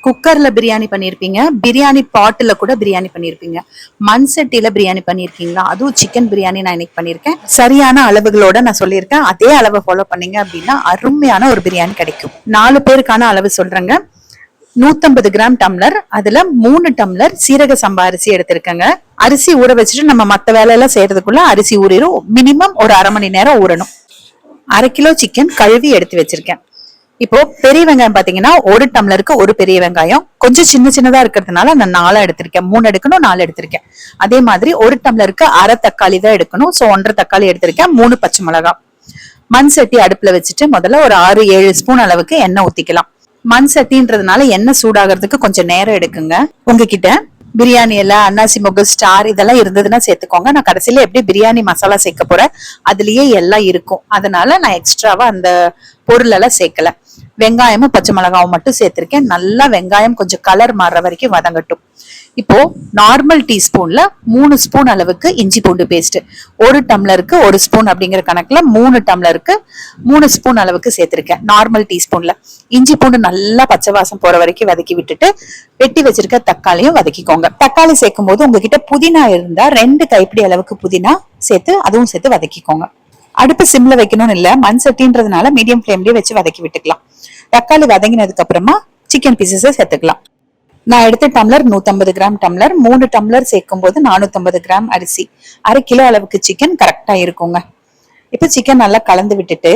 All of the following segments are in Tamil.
குக்கர்ல பிரியாணி பண்ணிருப்பீங்க, பிரியாணி பாட்டுல கூட பிரியாணி பண்ணிருப்பீங்க, மண் சட்டியில பிரியாணி பண்ணிருக்கீங்களா? அதுவும் சிக்கன் பிரியாணி நான் இன்னைக்கு பண்ணிருக்கேன். சரியான அளவுகளோட நான் சொல்லியிருக்கேன். அதே அளவை ஃபாலோ பண்ணீங்க அப்படின்னா அருமையான ஒரு பிரியாணி கிடைக்கும். 4 பேருக்கான அளவு சொல்றேங்க. 150 கிராம் டம்ளர், அதுல 3 டம்ளர் சீரக சம்பா அரிசி எடுத்திருக்கேங்க. அரிசி ஊற வச்சுட்டு நம்ம மத்த வேலையெல்லாம் செய்யறதுக்குள்ள அரிசி ஊறிடும். மினிமம் ஒரு 1/2 மணி நேரம் ஊறணும். 1/2 கிலோ சிக்கன் கழுவி எடுத்து வச்சிருக்கேன். இப்போ பெரிய வெங்காயம் பாத்தீங்கன்னா 1 டம்ளருக்கு ஒரு பெரிய வெங்காயம், கொஞ்சம் சின்னதா இருக்கிறதுனால நான் 4 எடுத்திருக்கேன். 3 எடுக்கணும், 4 எடுத்திருக்கேன். அதே மாதிரி 1 டம்ளருக்கு அரை தக்காளி தான் எடுக்கணும். சோ 1.5 தக்காளி எடுத்திருக்கேன். 3 பச்சை மிளகாய். மண் சட்டி அடுப்புல வச்சுட்டு முதல்ல ஒரு 6-7 ஸ்பூன் அளவுக்கு எண்ணெய் ஊத்திக்கலாம். மண் சட்டின்றதுனால எண்ணெய் சூடாகிறதுக்கு கொஞ்சம் நேரம் எடுக்குங்க. உங்ககிட்ட பிரியாணி இலை, அன்னாசி முக, ஸ்டார் இதெல்லாம் இருந்ததுன்னா சேர்த்துக்கோங்க. நான் கடைசியில எப்படி பிரியாணி மசாலா சேர்க்க போறேன், அதுலயே எல்லாம் இருக்கும். அதனால நான் எக்ஸ்ட்ராவா அந்த பொருள் எல்லாம் சேர்க்கல. வெங்காயமும் பச்சை மிளகாவும் மட்டும் சேர்த்திருக்கேன். நல்லா வெங்காயம் கொஞ்சம் கலர் மாறுற வரைக்கும் வதங்கட்டும். இப்போ நார்மல் டீஸ்பூன்ல 3 ஸ்பூன் அளவுக்கு இஞ்சி பூண்டு பேஸ்ட், 1 டம்ளருக்கு 1 ஸ்பூன் அப்படிங்கிற கணக்குல 3 டம்ளருக்கு 3 ஸ்பூன் அளவுக்கு சேர்த்திருக்கேன். நார்மல் டீஸ்பூன்ல இஞ்சி பூண்டு நல்லா பச்சை வாசம் போற வரைக்கும் வதக்கி விட்டுட்டு வெட்டி வச்சிருக்க தக்காளியும் வதக்கிக்கோங்க. தக்காளி சேர்க்கும் போது உங்ககிட்ட புதினா இருந்தா 2 கைப்பிடி அளவுக்கு புதினா சேர்த்து அதுவும் சேர்த்து வதக்கிக்கோங்க. அடுப்பு சிம்ல வைக்கணும்னு இல்ல, மண் சட்டின்றதுனால மீடியம் ஃபிளேம்லயே வச்சு வதக்கி விட்டுக்கலாம். தக்காளி வதங்கினதுக்கு அப்புறமா சிக்கன் பீசஸை சேர்த்துக்கலாம். நான் எடுத்த டம்ளர் 150 கிராம் டம்ளர். 3 டம்ளர் சேர்க்கும் போது 450 கிராம் அரிசி, 1/2 கிலோ அளவுக்கு சிக்கன் கரெக்டா இருக்குங்க. இப்ப சிக்கன் நல்லா கலந்து விட்டுட்டு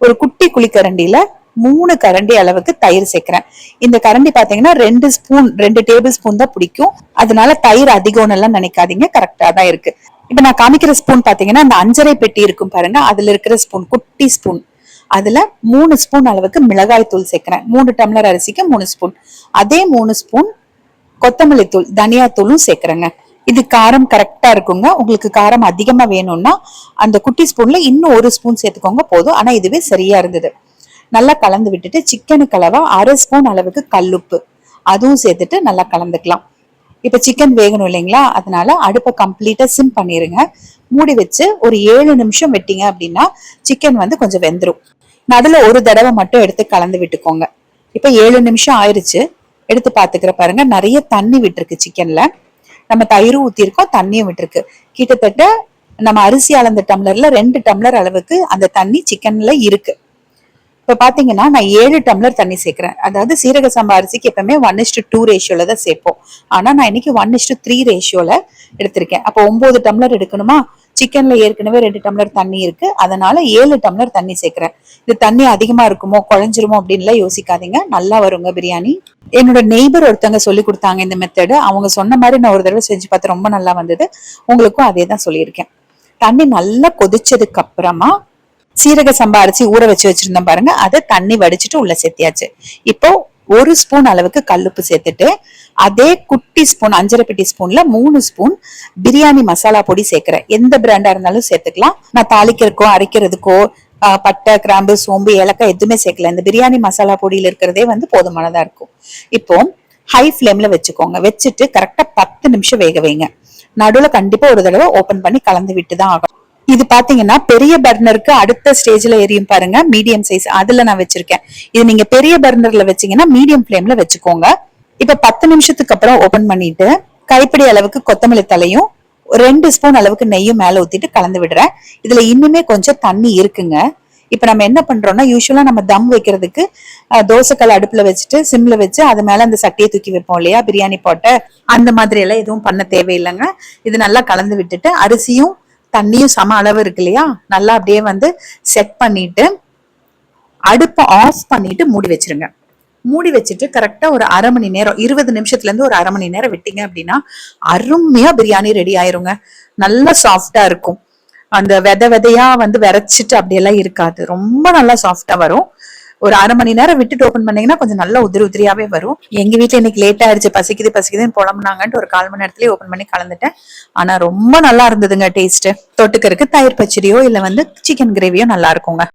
ஒரு குட்டி குழிக்கரண்டியில 3 கரண்டி அளவுக்கு தயிர் சேர்க்கிறேன். இந்த கரண்டி பாத்தீங்கன்னா 2 டேபிள் ஸ்பூன் தான் பிடிக்கும். அதனால தயிர் அதிகம்னு எல்லாம் நினைக்காதீங்க, கரெக்டா தான் இருக்கு. இப்ப நான் காமிக்கிற ஸ்பூன் பாத்தீங்கன்னா அந்த 5 பெட்டி இருக்கும் பாருங்க, அதுல இருக்கிற ஸ்பூன், குட்டி ஸ்பூன். அதுல 3 ஸ்பூன் அளவுக்கு மிளகாய் தூள் சேர்க்கிறேன். 3 டம்ளர் அரிசிக்கு 3 ஸ்பூன். அதே 3 ஸ்பூன் கொத்தமல்லி தூள், தனியா தூளும் சேர்க்கிறேங்க. இது காரம் கரெக்டா இருக்குங்க. உங்களுக்கு காரம் அதிகமா வேணும்னா அந்த குட்டி ஸ்பூன்ல இன்னும் 1 ஸ்பூன் சேர்த்துக்கோங்க போதும். ஆனா இதுவே சரியா இருந்தது. நல்லா கலந்து விட்டுட்டு சிக்கனுக்கு அளவா 1/2 ஸ்பூன் அளவுக்கு கல்லுப்பு அதுவும் சேர்த்துட்டு நல்லா கலந்துக்கலாம். இப்ப சிக்கன் வேகணும் இல்லைங்களா, அதனால அடுப்பை கம்ப்ளீட்டா சிம் பண்ணிருங்க. மூடி வச்சு ஒரு 7 நிமிஷம் வெட்டிங்க அப்படின்னா சிக்கன் கொஞ்சம் வெந்துரும். நடுல ஒரு தடவை மட்டும் எடுத்து கலந்து விட்டுக்கோங்க. இப்ப 7 நிமிஷம் ஆயிருச்சு. எடுத்து பாத்துக்கிற பாருங்க, நிறைய தண்ணி விட்டுருக்கு சிக்கன்ல. நம்ம தயிரும் ஊத்திருக்கோம், தண்ணியும் விட்டுருக்கு. கிட்டத்தட்ட நம்ம அரிசி அளந்த டம்ளர்ல 2 டம்ளர் அளவுக்கு அந்த தண்ணி சிக்கன்ல இருக்கு. இப்ப பாத்தீங்கன்னா நான் 7 டம்ளர் தண்ணி சேர்க்கிறேன். அதாவது சீரக சம்பா அரிசிக்கு எப்பவுமே 1:2 ரேஷியோல தான் சேர்ப்போம். ஆனா நான் இன்னைக்கு 1:3 ரேஷியோல எடுத்திருக்கேன். அப்போ 9 டம்ளர் எடுக்கணுமா? சிக்கன்ல ஏற்கனவே 2 டம்ளர் தண்ணி இருக்கு, அதனால 7 டம்ளர் தண்ணி சேர்க்கிறேன். இது தண்ணி அதிகமா இருக்குமோ, குழஞ்சிருமோ அப்படின்லாம் யோசிக்காதீங்க, நல்லா வருங்க பிரியாணி. என்னோட நெய்பர் ஒருத்தவங்க சொல்லி கொடுத்தாங்க இந்த மெத்தடு. அவங்க சொன்ன மாதிரி நான் ஒரு தடவை செஞ்சு பார்த்து ரொம்ப நல்லா வந்தது. உங்களுக்கும் அதே தான் சொல்லியிருக்கேன். தண்ணி நல்லா கொதிச்சதுக்கு அப்புறமா சீரக சம்பா அரிசி ஊற வச்சிருந்தோம் பாருங்க, அதை தண்ணி வடிச்சிட்டு உள்ள சேர்த்தியாச்சு. இப்போ 1 ஸ்பூன் அளவுக்கு கல்லுப்பு சேர்த்துட்டு அதே குட்டி ஸ்பூன் 5 பெட்டி ஸ்பூன்ல 3 ஸ்பூன் பிரியாணி மசாலா பொடி சேர்க்கிறேன். எந்த பிராண்டா இருந்தாலும் சேர்த்துக்கலாம். நான் தாளிக்கிறதுக்கோ அரைக்கிறதுக்கோ பட்டை, கிராம்பு, சோம்பு, ஏலக்காய் எதுவுமே சேர்க்கல. இந்த பிரியாணி மசாலா பொடியில இருக்கிறதே போதுமானதா இருக்கும். இப்போ ஹை ஃபிளேம்ல வச்சுக்கோங்க. வச்சுட்டு கரெக்டா 10 நிமிஷம் வேக வைங்க. நடுவுல கண்டிப்பா ஒரு தடவை ஓபன் பண்ணி கலந்து விட்டுதான் ஆகும். இது பாத்தீங்கன்னா பெரிய பர்னருக்கு அடுத்த ஸ்டேஜ்ல எரியும் பாருங்க, மீடியம் சைஸ், அதுல நான் வச்சிருக்கேன். இது நீங்க பெரிய பர்னர்ல வச்சீங்கன்னா மீடியம் ஃபிளேம்ல வச்சுக்கோங்க. இப்ப 10 நிமிஷத்துக்கு அப்புறம் ஓபன் பண்ணிட்டு கைப்பிடி அளவுக்கு கொத்தமல்லி தலையும் 2 ஸ்பூன் அளவுக்கு நெய்யும் மேல ஊத்திட்டு கலந்து விடுறேன். இதுல இன்னுமே கொஞ்சம் தண்ணி இருக்குங்க. இப்ப நம்ம என்ன பண்றோம்னா, யூஸ்வலா நம்ம தம் வைக்கிறதுக்கு தோசைக்கல் அடுப்புல வச்சுட்டு சிம்ல வச்சு அது மேல அந்த சட்டியை தூக்கி வைப்போம் இல்லையா, பிரியாணி போட்ட, அந்த மாதிரி எல்லாம் எதுவும் பண்ண தேவையில்லைங்க. இது நல்லா கலந்து விட்டுட்டு அரிசியும் தண்ணியும் சம அளவு இருக்கு இல்லையா, நல்லா அப்படியே செட் பண்ணிட்டு அடுப்பை ஆஃப் பண்ணிட்டு மூடி வச்சிருங்க. மூடி வச்சுட்டு கரெக்டா ஒரு 1/2 மணி நேரம், 20 நிமிஷத்துல இருந்து ஒரு 1/2 மணி நேரம் விட்டீங்க அப்படின்னா அருமையா பிரியாணி ரெடி ஆயிருங்க. நல்லா சாஃப்டா இருக்கும். அந்த விதையா விரைச்சிட்டு அப்படியெல்லாம் இருக்காது, ரொம்ப நல்லா சாஃப்டா வரும். ஒரு 1/2 மணி நேரம் விட்டுட்டு ஓபன் பண்ணீங்கன்னா கொஞ்சம் நல்லா உதிரியாவே வரும். எங்க வீட்டுல இன்னைக்கு லேட் ஆயிடுச்சு, பசிக்குதுன்னு புலம்புனாங்கன்ட்டு ஒரு 1/4 மணி நேரத்துலயே ஓபன் பண்ணி கலந்துட்டேன். ஆனா ரொம்ப நல்லா இருந்ததுங்க டேஸ்ட். தொட்டுக்கருக்கு தயிர் பச்சடியோ இல்ல சிக்கன் கிரேவியோ நல்லா இருக்குங்க.